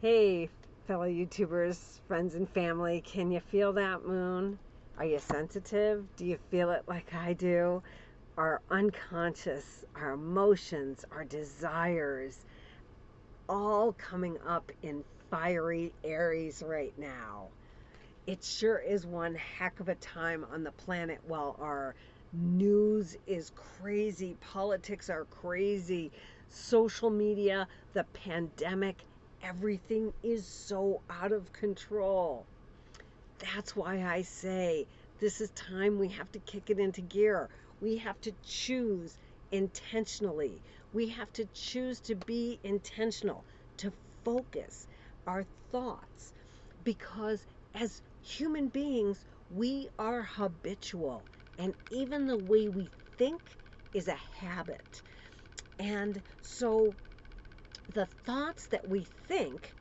Hey, fellow YouTubers, friends, and family, can you feel that moon? Are you sensitive? Do you feel it like I do? Our unconscious, our emotions, our desires, all coming up in fiery Aries right now. It sure is one heck of a time on the planet while our news is crazy, politics are crazy, social media, the pandemic, everything is so out of control. That's why I say this is time we have to kick it into gear. We have to choose intentionally. We have to choose to be intentional, to focus our thoughts, because as human beings, we are habitual, and even the way we think is a habit. And so the thoughts that we think,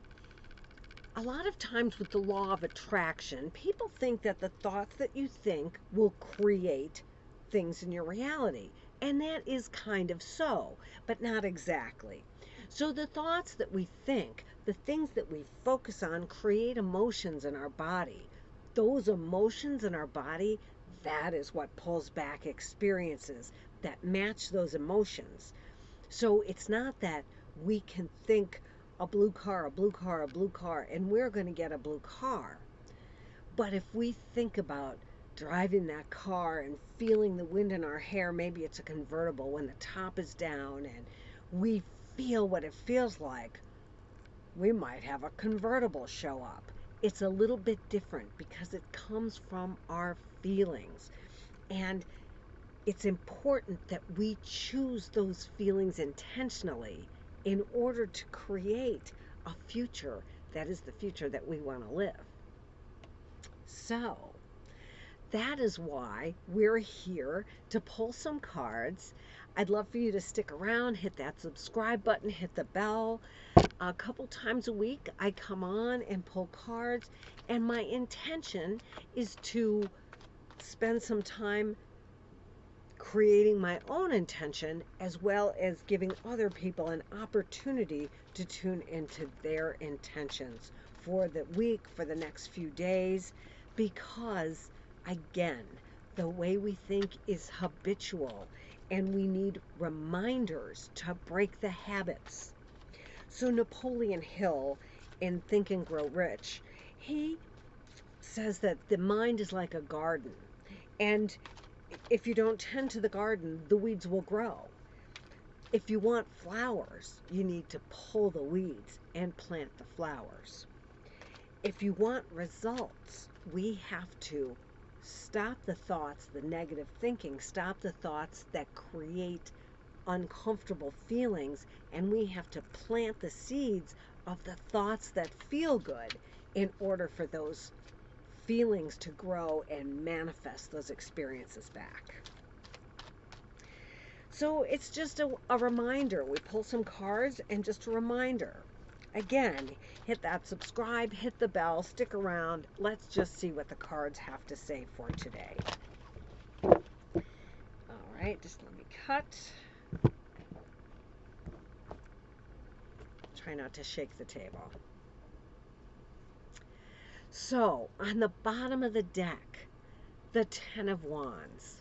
a lot of times with the law of attraction, people think that the thoughts that you think will create things in your reality. And that is kind of so, but not exactly. So the thoughts that we think, the things that we focus on, create emotions in our body. Those emotions in our body, that is what pulls back experiences that match those emotions. So it's not that we can think a blue car, a blue car, a blue car, and we're going to get a blue car. But if we think about driving that car and feeling the wind in our hair, maybe it's a convertible when the top is down, and we feel what it feels like, we might have a convertible show up. It's a little bit different because it comes from our feelings. And it's important that we choose those feelings intentionally in order to create a future that is the future that we want to live. So, that is why we're here to pull some cards. I'd love for you to stick around, hit that subscribe button, hit the bell. A couple times a week, I come on and pull cards, and my intention is to spend some time creating my own intention, as well as giving other people an opportunity to tune into their intentions for the week, for the next few days, because again, the way we think is habitual, and we need reminders to break the habits. So Napoleon Hill in Think and Grow Rich, he says that the mind is like a garden, and if you don't tend to the garden, the weeds will grow. If you want flowers, you need to pull the weeds and plant the flowers. If you want results, we have to stop the thoughts, the negative thinking, stop the thoughts that create uncomfortable feelings, and we have to plant the seeds of the thoughts that feel good in order for those feelings to grow and manifest those experiences back. So it's just a reminder. We pull some cards, and just a reminder. Again, hit that subscribe, hit the bell, stick around. Let's just see what the cards have to say for today. All right, just let me cut. Try not to shake the table. So, on the bottom of the deck, the Ten of Wands.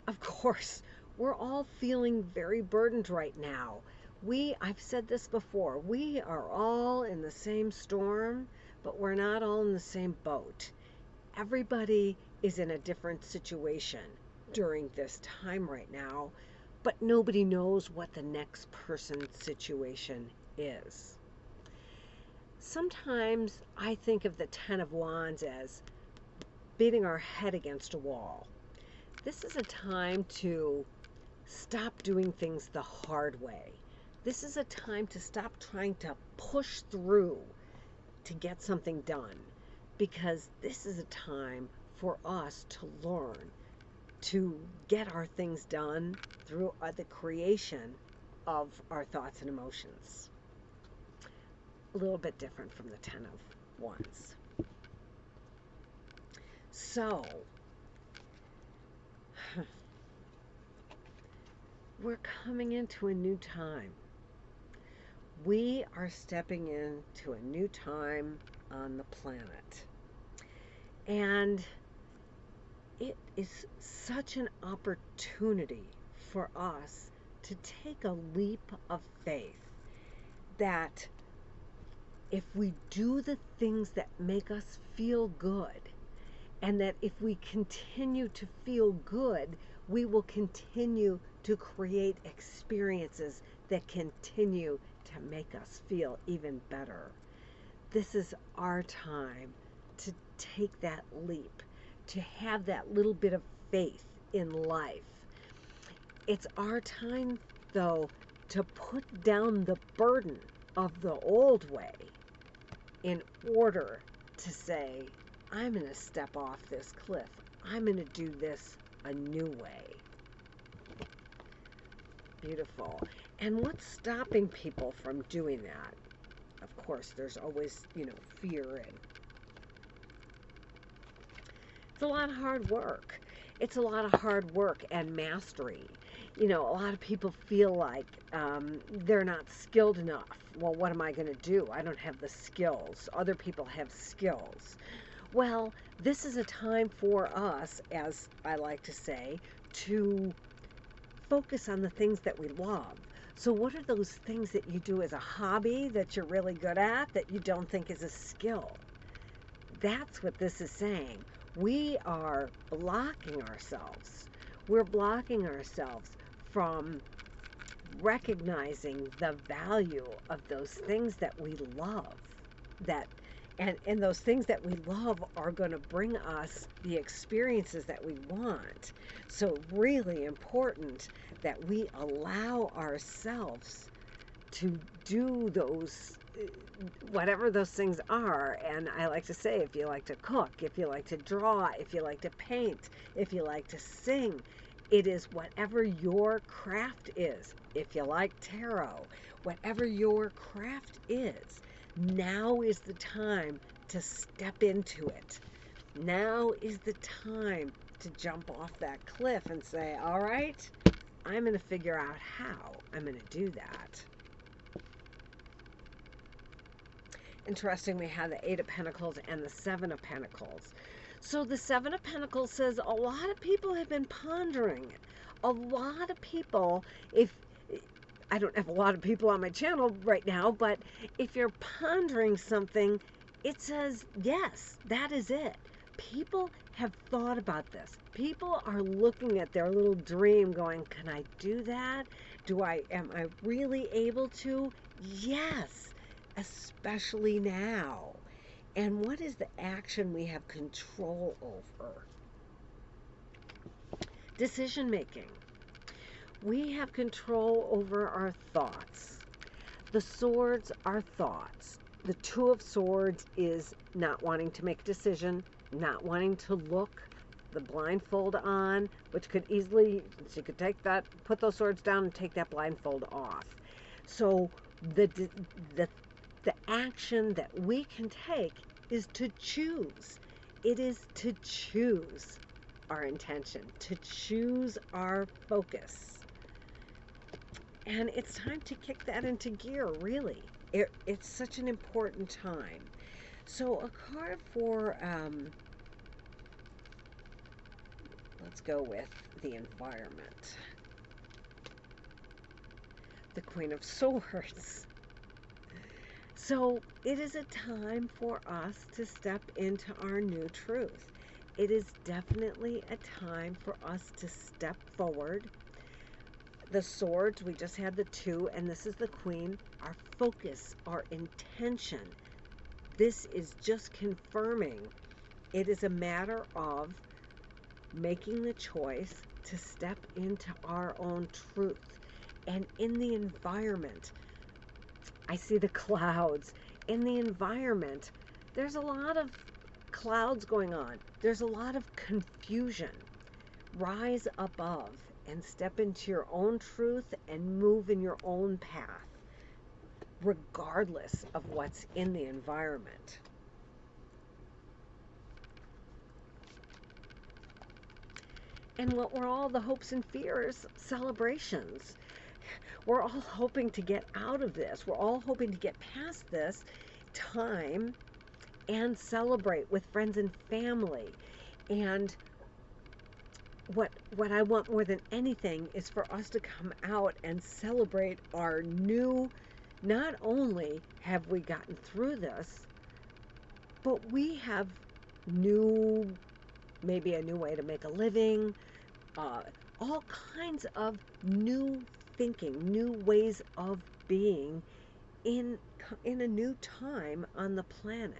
Of course, we're all feeling very burdened right now. I've said this before, we are all in the same storm, but we're not all in the same boat. Everybody is in a different situation during this time right now, but nobody knows what the next person's situation is. Sometimes I think of the Ten of Wands as beating our head against a wall. This is a time to stop doing things the hard way. This is a time to stop trying to push through to get something done, because this is a time for us to learn to get our things done through the creation of our thoughts and emotions. A little bit different from the Ten of Wands. So, we're coming into a new time. We are stepping into a new time on the planet. And it is such an opportunity for us to take a leap of faith that if we do the things that make us feel good, and that if we continue to feel good, we will continue to create experiences that continue to make us feel even better. This is our time to take that leap, to have that little bit of faith in life. It's our time, though, to put down the burden of the old way in order to say, I'm going to step off this cliff. I'm going to do this a new way. Beautiful. And what's stopping people from doing that? Of course, there's always, fear, and it's a lot of hard work. It's a lot of hard work and mastery. A lot of people feel like they're not skilled enough. Well, what am I going to do? I don't have the skills. Other people have skills. Well, this is a time for us, as I like to say, to focus on the things that we love. So what are those things that you do as a hobby that you're really good at that you don't think is a skill? That's what this is saying. We are blocking ourselves. We're blocking ourselves from recognizing the value of those things that we love. And those things that we love are going to bring us the experiences that we want. So really important that we allow ourselves to do those, whatever those things are. And I like to say, if you like to cook, if you like to draw, if you like to paint, if you like to sing, it is whatever your craft is. If you like tarot, whatever your craft is, now is the time to step into it. Now is the time to jump off that cliff and say, all right, I'm going to figure out how I'm going to do that. Interesting, we have the Eight of Pentacles and the Seven of Pentacles. So the Seven of Pentacles says a lot of people have been pondering. A lot of people, I don't have a lot of people on my channel right now, but if you're pondering something, it says, yes, that is it. People have thought about this. People are looking at their little dream going, can I do that? Am I really able to? Yes, especially now. And what is the action we have control over? Decision making. We have control over our thoughts. The swords are thoughts. The Two of Swords is not wanting to make a decision, not wanting to look, the blindfold on, which could easily, you could take that, put those swords down and take that blindfold off. So the action that we can take is to choose. It is to choose our intention, to choose our focus. And it's time to kick that into gear, really. It's such an important time. So a card for, let's go with the environment. The Queen of Swords. So it is a time for us to step into our new truth. It is definitely a time for us to step forward. The swords, we just had the two, and this is the Queen. Our focus, our intention. This is just confirming. It is a matter of making the choice to step into our own truth. And in the environment, I see the clouds. In the environment, there's a lot of clouds going on. There's a lot of confusion. Rise above and step into your own truth and move in your own path, regardless of what's in the environment. And what were all the hopes and fears? Celebrations. We're all hoping to get out of this. We're all hoping to get past this time and celebrate with friends and family. And what I want more than anything is for us to come out and celebrate our new, not only have we gotten through this, but we have new, maybe a new way to make a living, all kinds of new thinking, new ways of being in a new time on the planet.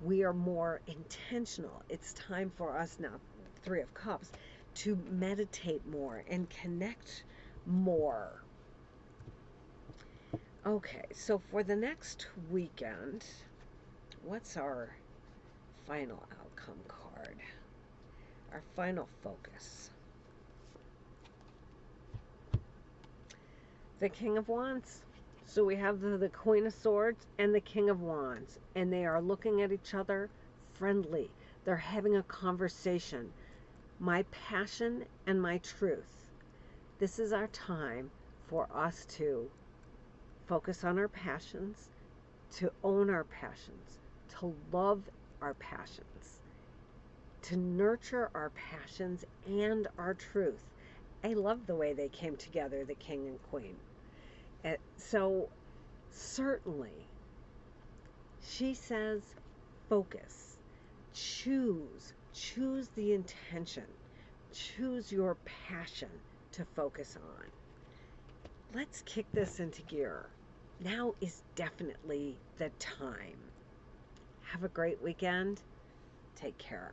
We are more intentional. It's time for us now, Three of Cups, to meditate more and connect more. Okay, so for the next weekend, what's our final outcome card? Our final focus. The King of Wands. So we have the Queen of Swords and the King of Wands, and they are looking at each other friendly. They're having a conversation. My passion and my truth. This is our time for us to focus on our passions, to own our passions, to love our passions, to nurture our passions and our truth. I love the way they came together, the King and Queen. So certainly, she says, focus, choose the intention, choose your passion to focus on. Let's kick this into gear. Now is definitely the time. Have a great weekend. Take care.